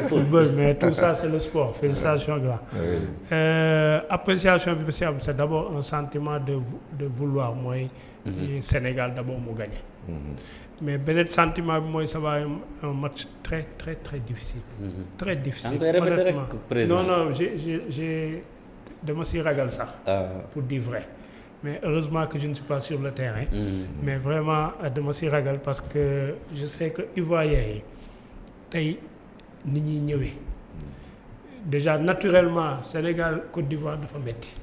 football, mais tout ça c'est le sport. Félicitations grand. Appréciation bi si am c'est d'abord un sentiment de vouloir mooy Sénégal d'abord mu gagner. Mais beneen sentiment bi mooy ça va un match très très très difficile. Très difficile. Honnêtement. Non j'ai dama si ragal sax. Pour dire vrai. Mais heureusement que je ne suis pas sur le terrain. Mais vraiment dama si ragal parce que je sais que Ivoiriens yi tey nit ñi ñëwee déjà naturellement Sénégal Côte d'Ivoire dafa metti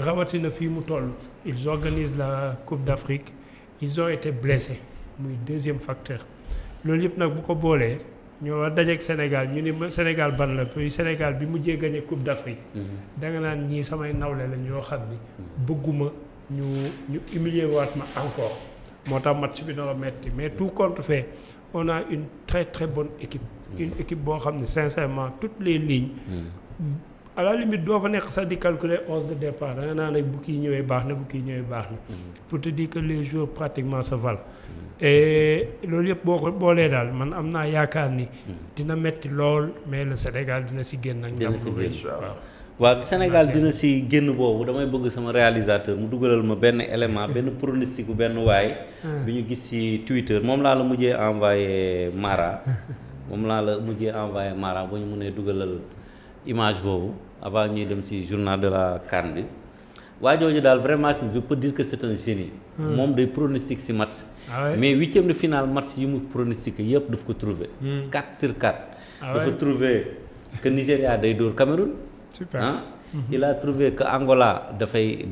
rawatina fii mu toll ils organisent la Coupe d'Afrique ils ont été blessés muy deuxième facteur loolu yëpp nag bu ko boolee ñoo war dajeek Sénégal ñu ni Sénégal ban la puis Sénégal bi mujjee gagné Coupe d'Afrique da nga naan ñii samay nawle lañ yoo xam ni bëgguma ñu humilier waat ma encore moo tax match bi dara metti mais tout compte fait on a une très très bonne équipe une équipe boo xam ne sincèrement toutes les lignes à la limite doo fa nekk sax di calculer 11 de départ da nga naan rek bu kii ñëwee baax na bu kii ñëwee baax na pour te dire que les joueurs pratiquement se valent et loolu yëpp boo ko boolee daal man am naa yaakaar ni dina metti lool mais le Sénégal dina si génn ak ndam lu rëy waaw Sénégal dina si génn boobu damay bëgg sama réalisateur mu dugalal ma benn élément benn pronostic bu benn waay bi ñu gis ci Twitter moom laa la mujjee envoyé Mara bu ñu mënee dugalal image boobu avant ñuy dem ci journal de la CAN bi waa jooju daal vraiment je peux dire que c'est un génie moom day pronostic ci match mais huitième de finale match yi mu pronostiqué yëpp daf ko trouvé 4/4 dafa trouvé que Nigéria day dóor Cameroun. Super. Il a trouvé que Angola dafay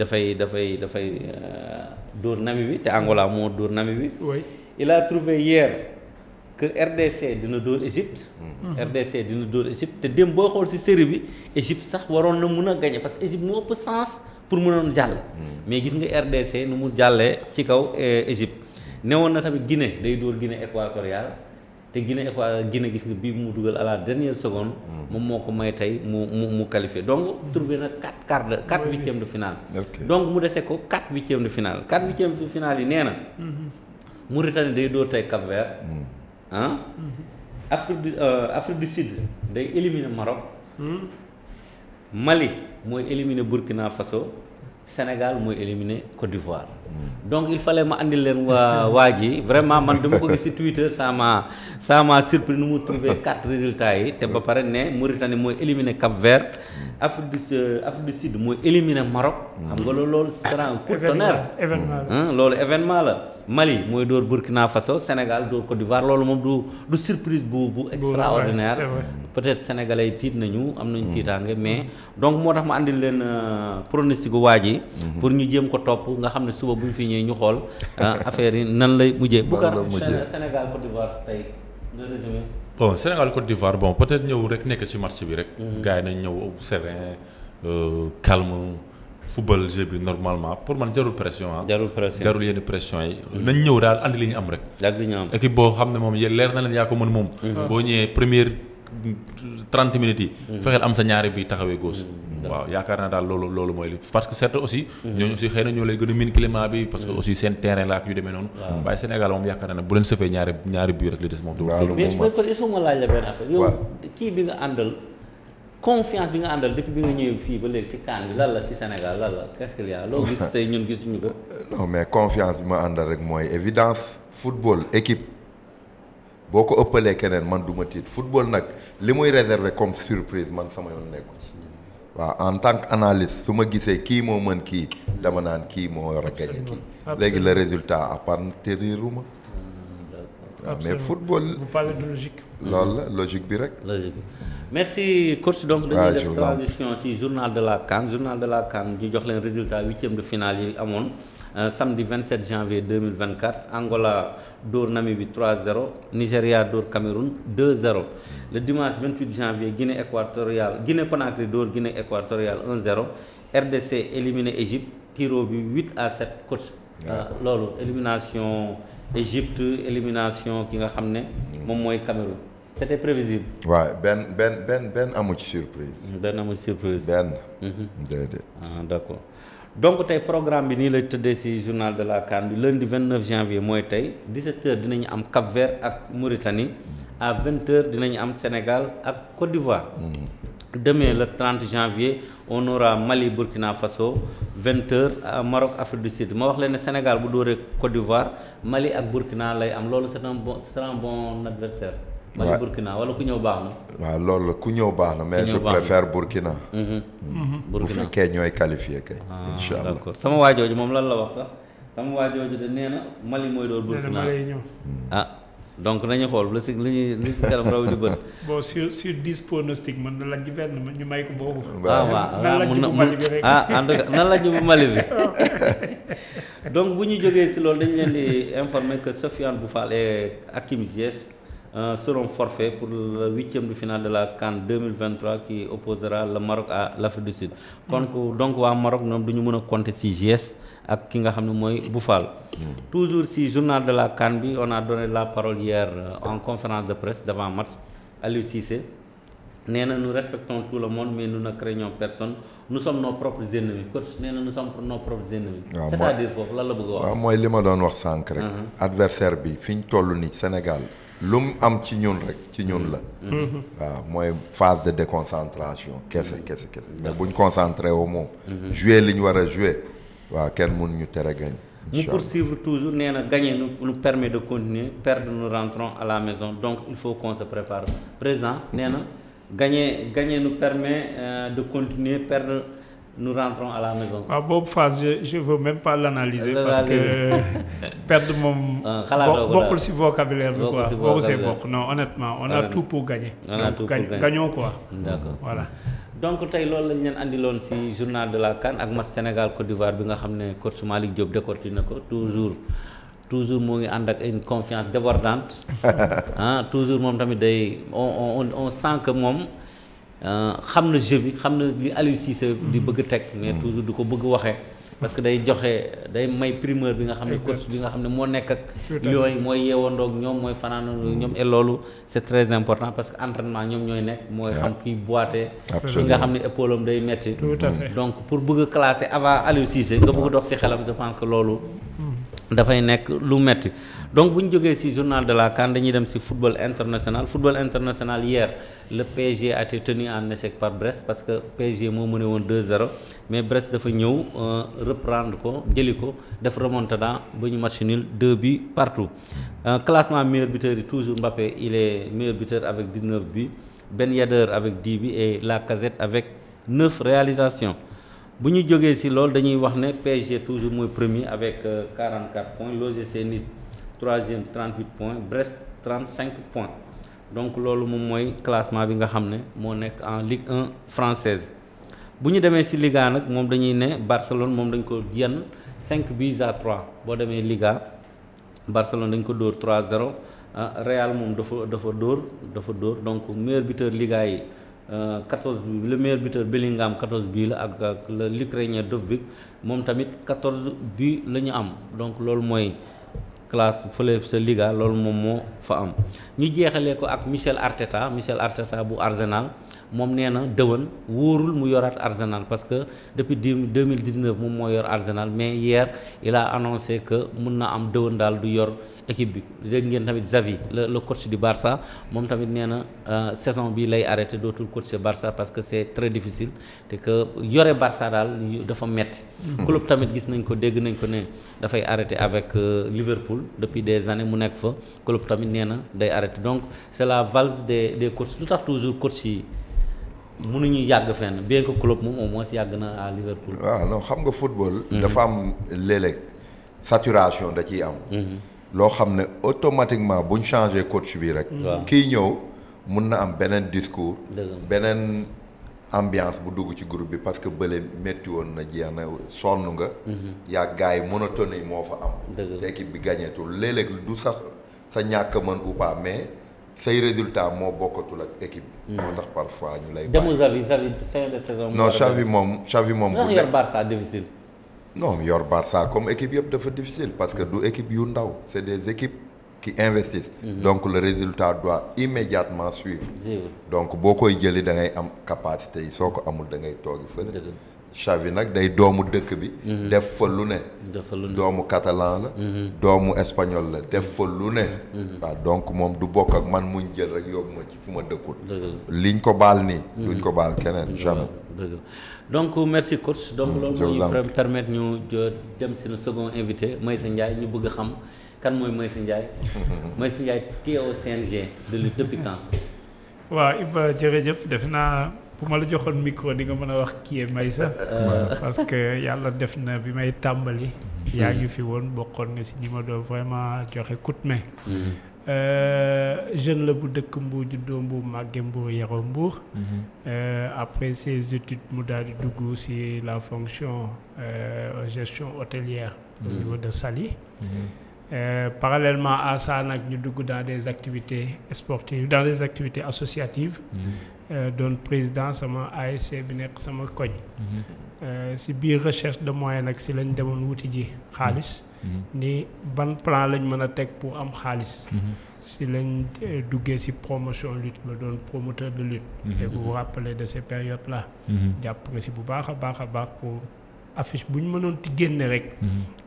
dóor Namibie te Angola moo dóor Namibie. Oui. Il a trouvé hier que RDC dina dóor Égypte. RDC dina dóor Égypte te dem boo xool ci série bi Égypte sax waroon na mun a gagner parce que Égypte moo ëpp sens pour mënoon jàll. mais gis nga RDC nu mu jàllee ci kaw Égypte newoon na tamit Guinée day dóor Guinée équatoriale. te Guinée gis nga bii mu dugal à la dernière seconde. moom moo ko may tey mu qualifié donc trouvé na 4 huitièmes de finale. donc mu dese ko 4 huitièmes de finale 4 huitièmes de finale yi nee na. Mauritanie day dóor tey Cap-Vert. Afrique du Sud day éliminer Maroc. Mali mooy éliminer Burkina Faso. Sénégal mooy éliminer Côte d'Ivoire. donc il fallait ma andil leen waa ji vraiment man dama ko gis ci Twitter ça m'a surpris nu mu trouver 4 résultats yi te ba pare ne Mauritanie mooy éliminer Cap-Vert Afrique du Sud mooy éliminer Maroc. xam nga loolu sera un coup de tonnerre. loolu événement la. Mali mooy dóor Burkina Faso Sénégal dóor Côte d'Ivoire loolu moom du surprise bu extraordinaire. peut-être sénégalais yi tiit nañu am nañu tiitaange mais donc moo tax ma andil leen pronostic gu waa ji pour ñu jéem ko topp nga xam ne suba bu ñu fi ñëwee ñu xool affaire yi nan lay mujjee. Sénégal Côte d'Ivoire tey nga résumé. bon Sénégal Côte d'Ivoire bon peut-être ñëw rek nekk ci match bi rek. gars yi nañ ñëw serein calme football jeu bi normalement pour man jarul pression jarul yenn pression yi. nañ ñëw daal andi li ñu am rek. ak li ñu am équipe boo xam ne moom leer na leen yaa ko mën moom. boo ñëwee première 30 minutes yi. fexeel am sa ñaari bi taxawee gauche. waaw yaakaar naa daal loolu mooy li parce que certes aussi. ñooñu aussi xëy na ñoo lay gën a miin climat bi parce que aussi seen terrain la ak yu demee noonu. waaye Sénégal moom yaakaar naa ne bu leen sëfee ñaari but rek li des moom. mais il faut ma laaj la benn affaire. yow kii bi nga àndal confiance bi nga àndal depuis bi nga ñëwee fii ba léegi ci CAN bi lan la ci Sénégal lan la qu'est-ce qu'il y a loo gis tey ñun gisuñu ko. non mais confiance bi ma àndal rek mooy évidence football équipe. boo ko ëppalee keneen man du ma tiit football nag li muy réserver comme surprise man sama yoon nekku ci waaw en tant que analyste su ma gisee kii moo mën kii dama naan kii moo war a gagné kii léegi le résultat à part tëriiruma waaw mais football vous parlez de logique loolu la logique bi rek merci coach donc dañuy def transition ci journal de la CAN di jox leen résultat huitième de finale yi amoon samedi 27 janvier 2024 Angola dóor Namibie 3-0 Nigéria dóor Cameroun 2-0 le dimanche 28 janvier Guinée Conakry dóor Guinée équatoriale 1-0 RDC éliminé Égypte tiro bi 8-7 coach loolu élimination Égypte élimination ki nga xam ne moom mooy Cameroun c'était prévisible. waaw benn amu ci surprise. benn déedéet. d'accord. donc tey programme bi nii lay tëddee ci journal de la CAN bi lundi 29 janvier mooy tey 17h dinañu am Cap-Vert ak Mauritanie à 20h dinañ am Sénégal ak Côte d'Ivoire. Demain le 30 janvier on aura Mali Burkina Faso 20h Maroc Afrique du Sud ma wax leen ne Sénégal bu dóoree Côte d'Ivoire Mali ak Burkina lay am loolu c'est un bon adversaire. Mali Burkina wala ku ñëw baax na. waaw loolu la ku ñëw baax na mais je préfère Burkina. bu fekkee ñooy qualifié kay. incha allah d'accord sama waajooju moom lan la wax sax sama waajooju de nee na Mali mooy doon Burkina donc nañu xool lu si kanam raw di bët. bon sur 10 pronostics mën na laaj benn ñu may ko boobu. waaw mun na en tout cas nan laaj bu Mali bi. donc bu ñu jógee si loolu dañu leen di informer que Sofiane Boufal et Hakim Ziyech seront forfaits pour le 8e de finale de la CAN 2023 qui opposera le Maroc à l'Afrique du Sud. donc waa Maroc ñoom du ñu mën a compter si Ziyech ak ki nga xam ne mooy Boufal. toujours si journal de la CAN bi on a donné la parole hier en conférence de presse devant match Aliou Cissé nee na nous respectons tout le monde mais nous ne craignons personne nous sommes nos propres ennemis coach nee na nous sommes nos propres ennemis. c'est-à-dire foofu lan la bëgg a wax. waaw mooy li ma doon wax sànq rek. adversaire bi fi ñu toll nii Sénégal lu mu am ci ñun rek ci ñun la. waaw mooy phase de déconcentration kese mais buñ concentré woo moom. jouer li ñu war a jouer. waaw kenn mënu ñu tere gañ. Nous poursuivre toujours nee na gagner nous permet de continuer perdre nous rentrons à la maison donc il faut qu'on se prépare présent nee na gagner nous permet de continuer perdre nous rentrons à la maison. waaw boobu phase je veux même pas l'analyser parce que perdre moom. bokkul ci vocabulaire bi quoi boobu c'est bokk non honnêtement on a tout pour gagner. gagnons quoi. D'accord voilà. donc tey loolu lañ leen andiloon ci journal de la CAN ak match Sénégal Côte d'Ivoire bi nga xam ne coach Malick Diop décortiqué na ko toujours moo ngi ànd ak une confiance débordante toujours moom tamit day on sent que moom xam na jeu bi xam na li Aliou Cissé di bëgg teg mais toujours du ko bëgg waxee parce que day may primeur bi nga xam ne coach bi nga xam ne moo nekk ak yooyu mooy yeewandoog ñoom mooy fanaandoog ñoom et loolu c'est très important parce que entraînement ñoom ñooy nekk mooy xam kiy boité ki nga xam ne épaule am day metti donc pour bëgg a classer avant Aliou Cissé nga bëgg dox ci xelam je pense que loolu dafay nekk lu metti donc bu ñu jógee ci journal de la CAN dañuy dem ci football international hier le PSG a été tenu en échec par Brest parce que PSG moo mené woon 2-0 mais Brest dafa ñëw reprendre ko jëli ko def remontada ba ñu match nul 2 buts partout classement meilleur buteur yi toujours Mbappé il est meilleur buteur avec 19 buts Ben Yedder avec 10 buts et Lacazette avec 9 réalisations. bu ñu jógee ci loolu dañuy wax ne PSG toujours mooy premier avec 44 points l'OGC Nice troisième 38 points Brest 35 points donc loolu moom mooy classement bi nga xam ne moo nekk en Ligue 1 française bu ñu demee ci Liga nag moom dañuy ne Barcelone moom dañ ko yenn 5 buts à 3 boo demee Liga Barcelone dañ ko dóor 3-0 Real moom dafa dóor donc meilleur buteur Liga yi 14 bi le meilleur buteur Bellingham 14 bii la ak l'Ukrainien Dovbyk moom tamit 14 buts la ñu am donc loolu mooy classe fële sa Liga loolu moom moo fa am ñu jeexalee ko ak Michel Arteta bu Arsenal moom nee na dëwën wóorul mu yoraat Arsenal parce que depuis 2019 moom moo yor Arsenal mais hier il a annoncé que mun na am dëwën daal du yor équipe bi dégg ngeen tamit Xavi le coach du Barça moom tamit nee na saison bi lay arrêté dootul coacher Barça parce que c'est très difficile te que yore Barça daal dafa metti club tamit gis nañ ko dégg nañ ko ne dafay arrêté avec Liverpool depuis des années mu nekk fa club tamit nee na day arrêté donc c'est la valse des coachs lu tax toujours coach yi mënuñu yàgg fenn bien que club moom au moins yàgg na à Liverpool. waaw non xam nga football. dafa am léeg-léeg saturation da ciy am. loo xam ne automatiquement buñ changé coach bi rek. kii ñëw mun na am beneen discours. beneen ambiance bu dugg ci groupe bi parce que bële métti woon na jeex na sonn nga. yaa gars yi monotonie moo fa am. te équipe bi gagnetul léeg-léeg du sax sa ñàkk mën ou pas mais. say résultat moo bokkatul ak équipe bi. moo tax parfois ñu lay. demu Xavi fin de saison. non Xavi moom. bu yor Barça difficile. non yor Barça comme équipe yëpp dafa difficile parce que du équipe yu ndaw c'est des équipes qui investissent. Donc le résultat doit immédiatement suivre. Donc boo koy jëli da ngay am capacité yi soo ko amul da ngay toogi fële. Xavi nag day doomu dëkk bi. def fa lu ne. doomu catalan la. doomu espagnol la def fa lu ne. waaw donc moom du bokk ak man muñ jël rek yóbbu ma ci fu ma dëkkul. liñ ko baal nii. duñ ko baal keneen jamais. donc merci coach. donc loolu moo ñu permettre ñu dem si le second invité Meissa Ndiaye ñu bëgg a xam kan mooy Meissa Ndiaye. Meissa Ndiaye qui est au CNG de lutte depuis quand. waaw Iba jërëjëf def naa bu ma la joxoon micro di nga mën a wax kii Meissa parce que yàlla def na bi may tàmbali. yaa ngi fi woon bokkoon nga si ñi ma doon vraiment joxe coup de main. jeune la bu dëkk Mbour juddoo Mbour màgge Mbour yaroo Mbour. Après ses études mu daal di dugg si la fonction gestion hôtelière. Au niveau de Saly. Parallèlement à ça nag ñu dugg dans des activités sportives dans des activités associatives. doon président sama ASC bi nekk sama koñ. si biir recherche de moyens nag si lañ demoon wuti ji xaalis. ni ban plan lañ mën a teg pour am xaalis. si lañ duggee si promotion lutte ma doon promoteur de lutte. et vous vous rappelez de ces périodes là. jàpp nga si bu baax a baax pour affiche bu ñu mënoon ti génne rek.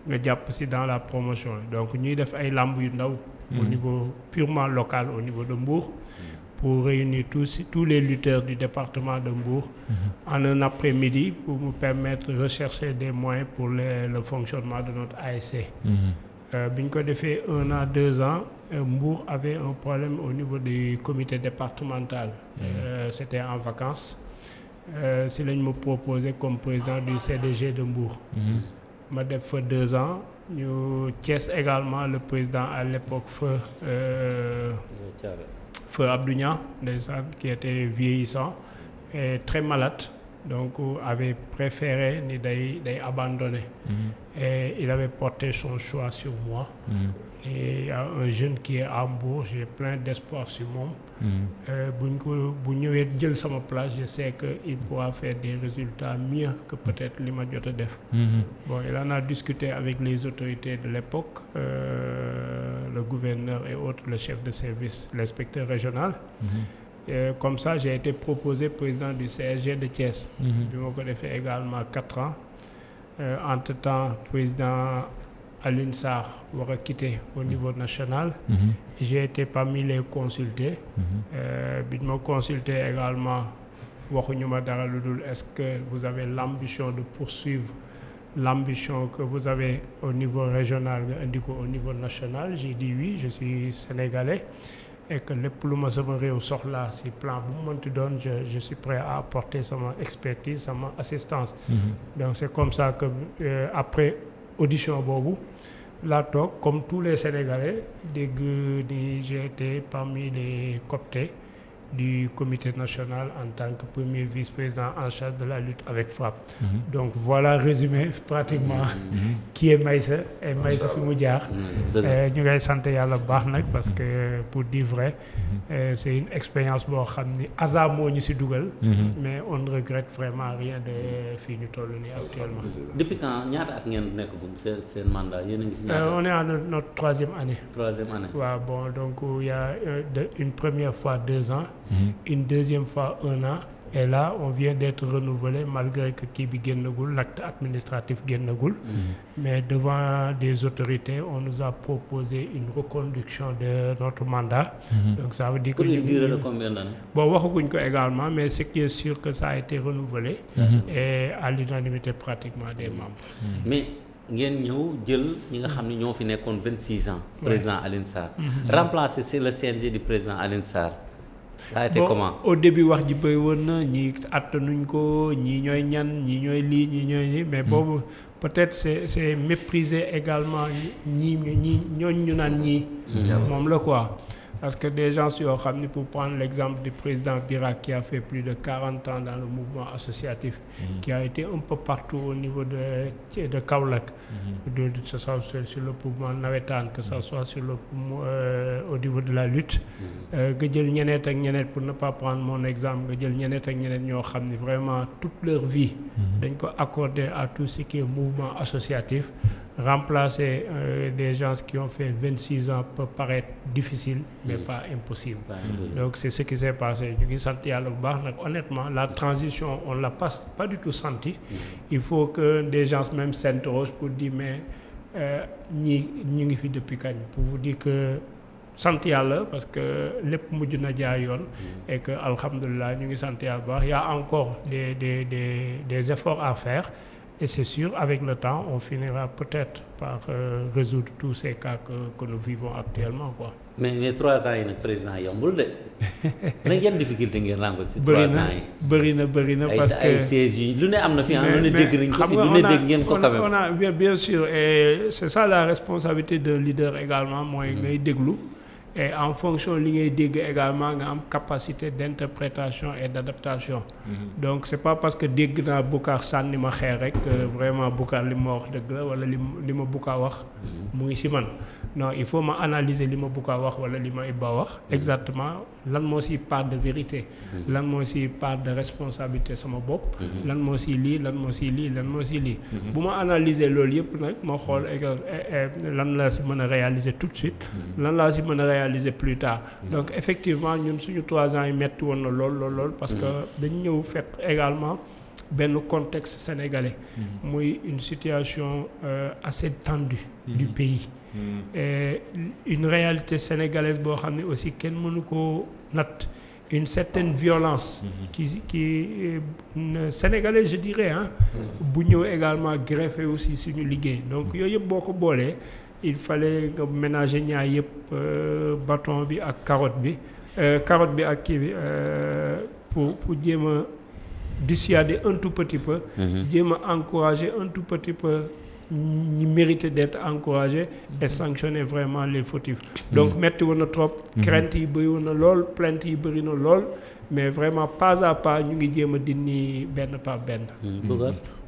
nga jàpp si dans la promotion donc ñuy def ay làmb yu ndaw. au niveau purement local au niveau de Mbour. pour réunir tous les lutteurs du département de Mbour en un après-midi pour nous permettre de rechercher des moyens pour le fonctionnement de notre ASC. Bi ñu ko defee 1 an 2 ans Mbour avait un problème au niveau du comité départemental. C'était en vacances. Si lañ me proposé comme président du CDG de Mbour. ma def fa 2 ans ñu Thiès également le président à l'époque Feu Abdou Niang ndeysaan qui était vieillissant et très malade donc avait préféré ni day abandonner. Et il avait porté son choix sur moi. Et il y a un jeune qui est à Mbour, j'ai plein d'espoir sur moom. bu ñëwee jël sama place je sais que il pourra faire des résultats mieux que peut-être li ma jot a def. Bon, il en a discuté avec les autorités de l'époque, le gouverneur et autres, le chef de service, l'inspecteur régional. Comme ça j'ai été proposé président du CSG de Thiès. Bi ma ko defee également 4 ans. Entre-temps président Alioune Sarr war a quitter au niveau national. J'ai été parmi les consultés. Bi ñu ma consulté également waxuñu ma dara lu dul est-ce que vous avez l'ambition de poursuivre l'ambition que vous avez au niveau régional nga indi ko au niveau national. J'ai dit oui, je suis sénégalais et que lépp lu ma sama réew soxla si plan bu mu mënti doon je suis prêt à apporter sama expertise sama assistance. Donc c'est comme ça que après audition boobu laa toog comme tous les Sénégalais dégg ni j'ai été parmi les cooptés du comité national en tant que premier vice-président en charge de la lutte avec frappe. Donc voilà résumé pratiquement qui est Meissa et Meissa fi mu jaar. ñu ngay sant yàlla bu baax nag parce que pour dire vrai c'est une expérience boo xam ni hasard moo ñu si dugal. Mais on ne regrette vraiment rien de fii ñu toll nii actuellement. Depuis quand ñaata at ngeen nekk bu seen mandat yéen a ngi si ñaata. On est à notre 3e année. 3e année. waaw bon donc il y a une première fois 2 ans. Une deuxième fois 1 an et là on vient d'être renouvelé malgré que kii bi génnagul l'acte administratif génnagul. Mais devant des autorités on nous a proposé une reconduction de notre mandat. Donc ça veut dire que pour une durée de combien d'années? Bon waxaguñ ko également mais ce qui est sûr que ça a été renouvelé. Et à l'unanimité pratiquement des membres. Mais ngeen ñëw jël ñi nga xam ne ñoo fi nekkoon 26 ans. président Alioune Sarr. Remplacer c'est le CNG du président Alioune Sarr. Ça a été comment? Au début wax ji bëri woon na ñii attanuñ ko ñii ñooy ñan ñii ñooy lii ñii ñooy lii mais boobu peut-être c'est mépriser également ñii ñooñ ñu naan ñii moom la quoi. Parce que des gens yoo xam ni pour prendre l'exemple du président Birak qui a fait plus de 40 ans dans le mouvement associatif. Qui a été un peu partout au niveau de Kaolack. Que ce soit sur le mouvement navétane, que ce soit sur au niveau de la lutte. nga jël ñeneen ak ñeneen pour ne pas prendre mon exemple nga jël ñeneen ak ñeneen ñoo xam ni vraiment toute leur vie. dañ ko accorder à tout ce qui est mouvement associatif. remplacer des gens qui ont fait 26 ans peut paraître difficile, mais pas impossible. Donc c'est ce qui s'est passé. ñu ngi sant yàlla bu baax nag honnêtement la transition on l'a pas du tout senti. Il faut que des gens même s'interrogent pour dire mais ñi ñu ngi fi depuis kañ, pour vous dire que sant yàlla parce que lépp mujj na jaar yoon et que alhamdulilah ñu ngi sant yàlla bu baax. Il y a encore des efforts à faire. Et c'est sûr, avec le temps, on finira peut-être par résoudre tous ces cas que nous vivons actuellement, quoi. mais 3 ans yi nag président yombul de nag yan difficulté ngeen rencontré si 3 ans yi. bëri na parce que ay sièges yi lu ne am na fi lu ne dégg nañ ko fi lu ne dégg ngeen ko quand même. on a bien sûr et c'est ça la responsabilité d'un leader également mooy ngay déglu. Et en fonction li ngay dégg également nga am capacité d'interprétation et d'adaptation. Donc c'est pas parce que dégg naa Boucar sànni ma xeer rek vraiment Boucar li ma wax dëgg la wala li ma Boucar wax mu ngi ci man. Non, il faut ma analyser li ma Boucar wax wala li ma Iba wax exactement lan moo ci part de vérité. lan moo ci part de responsabilité sama bopp. lan moo ci lii lan moo ci lii lan moo ci lii. bu ma analyser loolu yëpp nag ma xool lan laa ci mën a réaliser tout de suite. lan laa ci mën a réaliser plus tard. Donc effectivement ñun suñu 3 ans yi metti woon na lool parce que dañu ñëw fekk également benn contexte sénégalais. muy une situation assez tendue du pays. Et une réalité sénégalaise boo xam ne aussi kenn mënu ko natt une certaine violence qui sénégalais je dirais bu ñëw également greffé aussi suñu liggéey donc yooyu yëpp boo ko boolee il fallait nga ménager ñaar yëpp bâton bi ak carotte bi ak kii bi pour jéem a dissuader un tout petit peu jéem a encourager un tout petit peu ñi mérité d'être encouragé et sanctionner vraiment les fautifs. Donc metti woon na trop. crainte yi bëri woon na lool plainte yi bëri na lool mais vraiment pas à pas ñu ngi jéem a dindi benn par benn.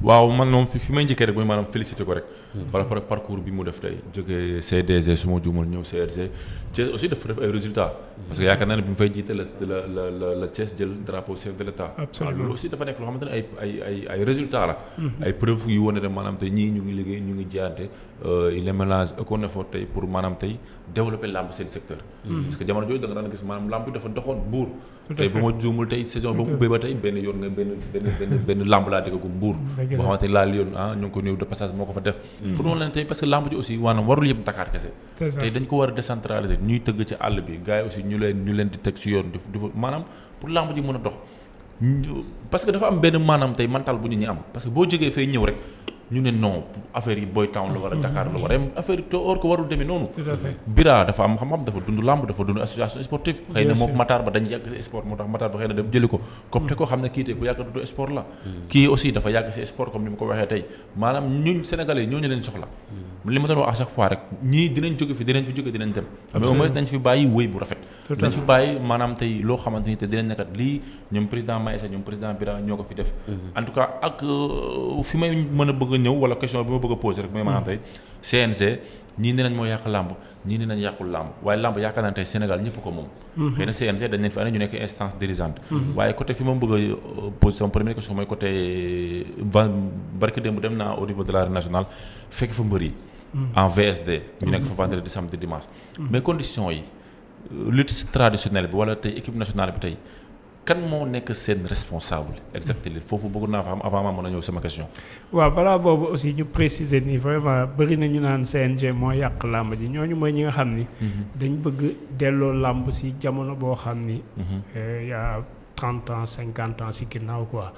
waaw man moom fi may njëkkee rek mooy maanaam félicité ko rek. par rapport ak parcours bi mu def tey jógee CDG su ma juumul ñëw CRG Thiès aussi dafa def ay résultats. parce que yaakaar naa ne bi mu fay jiite la Thiès jël drapeau chef de l'État. absolument loolu aussi dafa nekk loo xamante ne ay résultats la. ay preuves yu wane ne maanaam tey ñii ñu ngi liggéey ñu ngi jaante il est mélange aucun effort tey pour maanaam tey développer làmb seen secteur. parce que jamono jooju da nga daan gis maanaam làmb bi dafa doxoon buur. tey bu ma juumul tey saison ba mu ubbee ba tey benn yoon nga benn làmb laa dégg ko mbuur boo xamante ni laal yoon ñu ngi ko néew de passage moo ko fa def pour noonu leen tey parce que làmb ji aussi maanaam warul yëpp Dakar kese tey dañ ko war a décentraliser ñuy tëgg ci àll bi gars yi aussi ñu leen di teg ci yoon di maanaam pour làmb ji mën a dox parce que dafa am benn maanaam tey mental bu ñu ñi am parce que boo jógee fay ñëw rek ñu ne non affaire yi Boy Town la war a Dakar la war a affaire yi or ko warul demee noonu. tout à fait Bira dafa am xam-xam dafa dund làmb dafa dund association sportive. xëy na moom Matar ba dañ yàgg si sport moo tax Matar ba xëy na dem jëli ko. comme te koo xam ne kii tey ku yàgg dund sport la. kii aussi dafa yàgg si sport comme ni ma ko waxee tey maanaam ñun sénégalais ñooñu leen soxla. li ma doon wax à chaque fois rek ñii dinañ jóge fi dinañ fi jóge dinañ dem. mais au moins dañ fi bàyyi wéy bu rafet. dañ fi bàyyi maanaam tey loo xamante ni te dinañ nekkat lii ñoom président Maïssa ñoom président Bira ñoo ko fi def. en tout cas ak fi may mën a bëgg a ñëw wala question bi ma bëgg a poser rek mooy maanaam tey CNG ñii ne nañ moo yàq làmb ñii ne nañ yàqul làmb waaye làmb yaakaar naa tey Sénégal ñëpp ko moom. xëy na CNG dañ leen fi ane ñu nekk instance dirigeante. waaye côté fi ma bëgg a poser sama première question mooy côté barki démb dem naa au niveau de l'arène nationale fekk fa mbër yi. en VSD. ñu nekk fa vendredi samedi dimanche. mais conditions yi lutte traditionnelle bi wala tey équipe nationale bi tey kan moo nekk seen responsable exactement foofu bëgg naa fa am avant ma mën a ñëw sama question. waaw balaa boobu aussi ñu préciser ni vraiment bëri na ñu naan CNG moo yàq làmb ji ñooñu mooy ñi nga xam ni. dañ bëgg delloo làmb si jamono boo xam ni. yaa 30 ans 50 ans si ginnaaw quoi.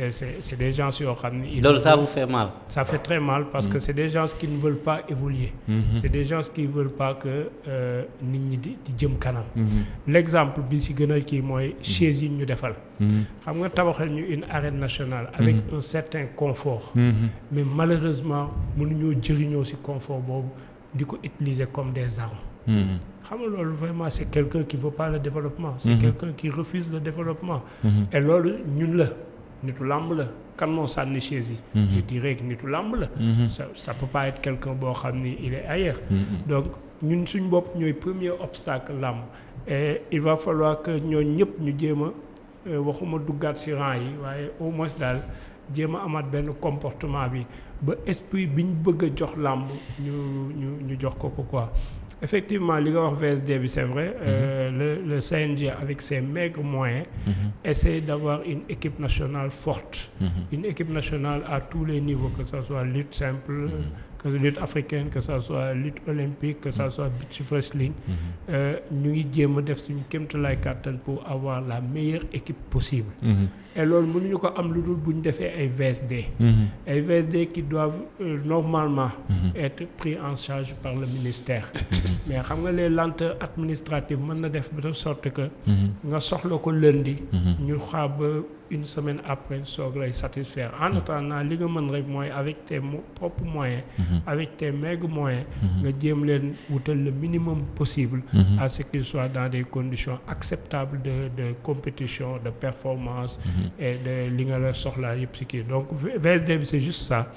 C'est des gens yoo xam ni. loolu ça vous fait mal. Ça fait très mal parce que c'est des gens qui ne veulent pas évoluer. C'est des gens qui ne veulent pas que nit ñi di jëm kanam. L'exemple bi si gën a kii mooy chaise yi ñu defal. xam nga tabaxal ñu une arène nationale. avec un certain confort. mais malheureusement mënuñoo jëriñoo si confort boobu di ko utiliser comme des armes. xam nga loolu vraiment c'est quelqu'un qui veut pas le développement. C'est quelqu'un qui refuse le développement. et loolu ñun la nitu làmb la kan moo sànni chaise yi. je dirais que nitu làmb la. ça peut pas être quelqu'un boo xam ni il est ailleurs. donc ñun suñ bopp ñooy premier obstacle làmb et il va falloir que ñooñu ñëpp ñu jéem a waxuma duggaat ci rang yi waaye au moins daal jéem a amaat benn comportement bi ba esprit bi ñu bëgg a jox làmb ñu jox ko quoi. Effectivement li nga wax VSD bi c'est vrai le CNG avec ses maigres moyens essaie d'avoir une équipe nationale forte, une équipe nationale à tous les niveaux, que ça soit lutte simple, que lutte africaine, que ça soit lutte olympique, que ça soit beach wrestling. Ñu ngi jéem a def suñu kéemtalaay kàttan pour avoir la meilleure équipe possible. Et loolu mënuñu ko am lu dul bu ñu defee ay VSD. Ay VSD qui doivent normalement être pris en charge par le ministère. Mais xam nga les lenteurs administratives mën na def de sorte que nga soxla ko lundi ñu xaar ba une semaine après soog lay satisfaire. En attendant li nga mën rek mooy avec tes propres moyens, avec tes maigres moyens, nga jéem leen wutal le minimum possible à ce qu'ils soient dans des conditions acceptables de compétition, de performance et de li nga la soxla yëpp si kii. Donc VSD bi c'est juste ça.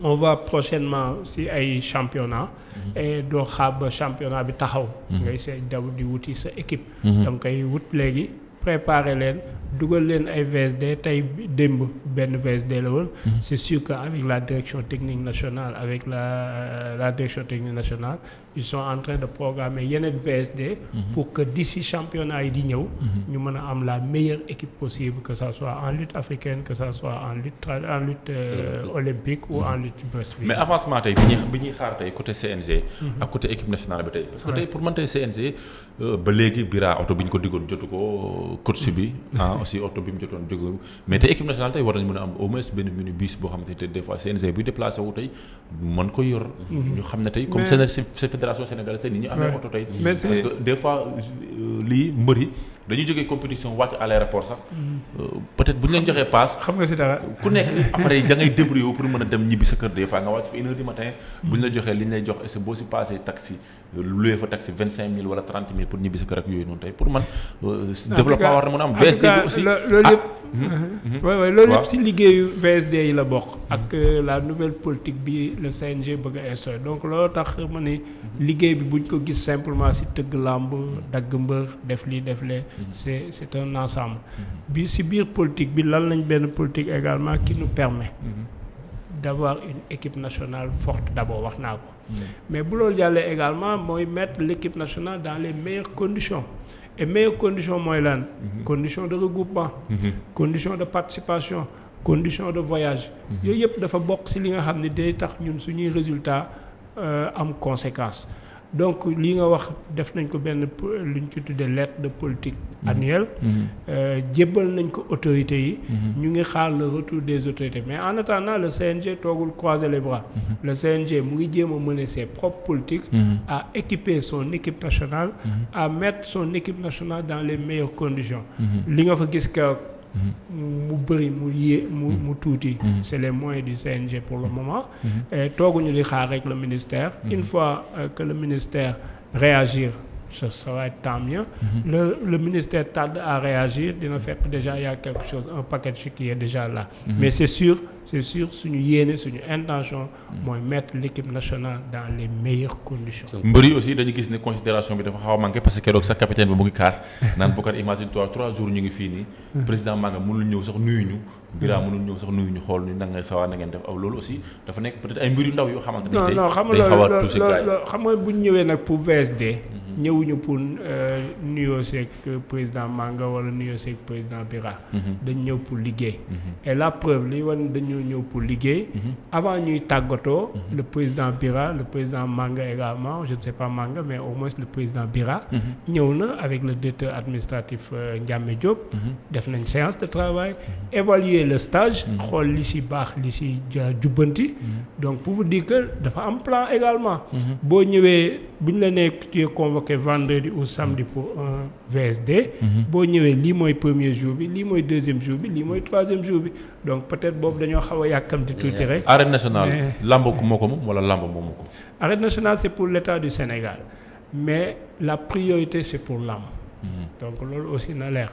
On va prochainement si ay championnat et doo xaar ba championnat bi taxaw ngay seet daw di wuti sa équipe donc ay wut léegi préparer leen dugal leen ay VSD tey démb benn VSD la woon. C'est sûr que avec la direction technique nationale, avec la direction technique nationale, ils sont en train de programmer yeneen VSD pour que d'ici championnat yi di ñëw ñu mën a am la meilleure équipe possible, que ça soit en lutte africaine, que ça soit en lutte olympique ou en lutte wrestling. Mais avancement tey bi ñuy xaar tey côté CNG ak côté équipe nationale bi tey parce que tey pour man tey CNG ba léegi Bira oto bi ñu ko diggoon jotu ko coach bi aussi oto bi mu jotoon jóge mais tey équipe nationale tey war nañu mën a am au moins benn minibus boo xamante ne des fois CNG buy déplacé wu tey mën ko yor ñu xam ne tey comme fédération sénégalaise tey ni ñu amee oto tey parce que des fois lii mbër yi dañuy jógee compétition wàcc à l'aéroport sax peut-être bu ñu leen joxee passe xam nga si dara ku nekk après da ngay débrouiller pour mën a dem ñibbi sa kër des fois nga wàcc fa 1h du matin bu ñu la joxee li ñu lay jox est-ce que boo si passé taxi loué fa taxi 25 000 wala 30 000 pour ñibbi sa kër ak yooyu noonu tey pour man développement war na mën a am VSD bi aussi loolu yëpp loolu yëpp si liggéeyu VSD yi la bokk ak la nouvelle politique bi le CNG bëgg a instaurer donc loolu tax ma ne liggéey bi buñ ko gis simplement si tëgg làmb dagg mbër def lii def lee c'est un ensemble bi si biir politique bi lan lañ benn politique également qui nous permet d'avoir une équipe nationale forte d'abord wax naa ko mais bu loolu jàllee également mooy mettre l'équipe nationale dans les meilleures conditions et meilleures conditions mooy lan conditions de regroupement conditions de participation conditions de voyage yooyu yëpp dafa bokk ci li nga xam ne day tax ñun suñuy résultat am conséquence donc li nga wax def nañ ko benn lu ñu ci tuddee lettre de politique annuelle jébbal nañ ko autorités yi ñu ngi xaar le retour des autorités mais en attendant le CNG toogul croiser les bras le CNG mu ngi jéem a mener ses propres politiques à équiper son équipe nationale à mettre son équipe nationale dans les meilleures conditions li nga fa gis que mu bëri mu tuuti c'est les moyens du CNG pour le moment et tooguñu di xaar rek le ministère une fois que le ministère réagir ça va être tant mieux le ministère tarde à réagir dina fekk déjà il y a quelque chose un package qui est déjà là mais c'est sûr suñu yéene suñu intention mooy mettre l'équipe nationale dans les meilleures conditions. mbër yi aussi dañu gis ne considération bi dafa xaw a manqué parce que keroog sa capitaine bi mu ngi kaas naan Boucar imagine toi 3 jours ñu ngi fii nii président Manga mënul ñëw sax nuyu ñu Bira mënul ñëw sax nuyu ñu xool ni nanga sawaa na ngeen def aw loolu aussi dafa nekk peut-être ay mbir yu ndaw yoo xamante ne tey day xaw a touché gars yi xam nga bu ñu ñëwee nag pour VSD ñëwuñu pour nuyoo seeg président Manga wala nuyoo seeg président Bira dañ ñëw pour liggéey et la preuve li wan dañu ñëw pour liggéey avant ñuy tàggatoo le président Bira le président Manga également je ne sais pas Manga mais au moins le président Bira ñëw na avec le directeur administratif Ndiamé Diop def nañ séance de travail évaluer le stage xool li ci baax li ci jubbanti donc pour vous dire que dafa am plan également boo ñëwee bu ñu la nee tu es convoqué vendredi ou samedi pour un VSD boo ñëwee lii mooy premier jour bi lii mooy deuxième jour bi lii mooy troisième jour bi donc peut-être boobu dañoo xaw a yàkkamti tuuti rek. arène nationale lamb moo ko moom wala lamb moo ko. arène nationale c'est pour l'État du Sénégal mais la priorité c'est pour lamb donc loolu aussi na leer.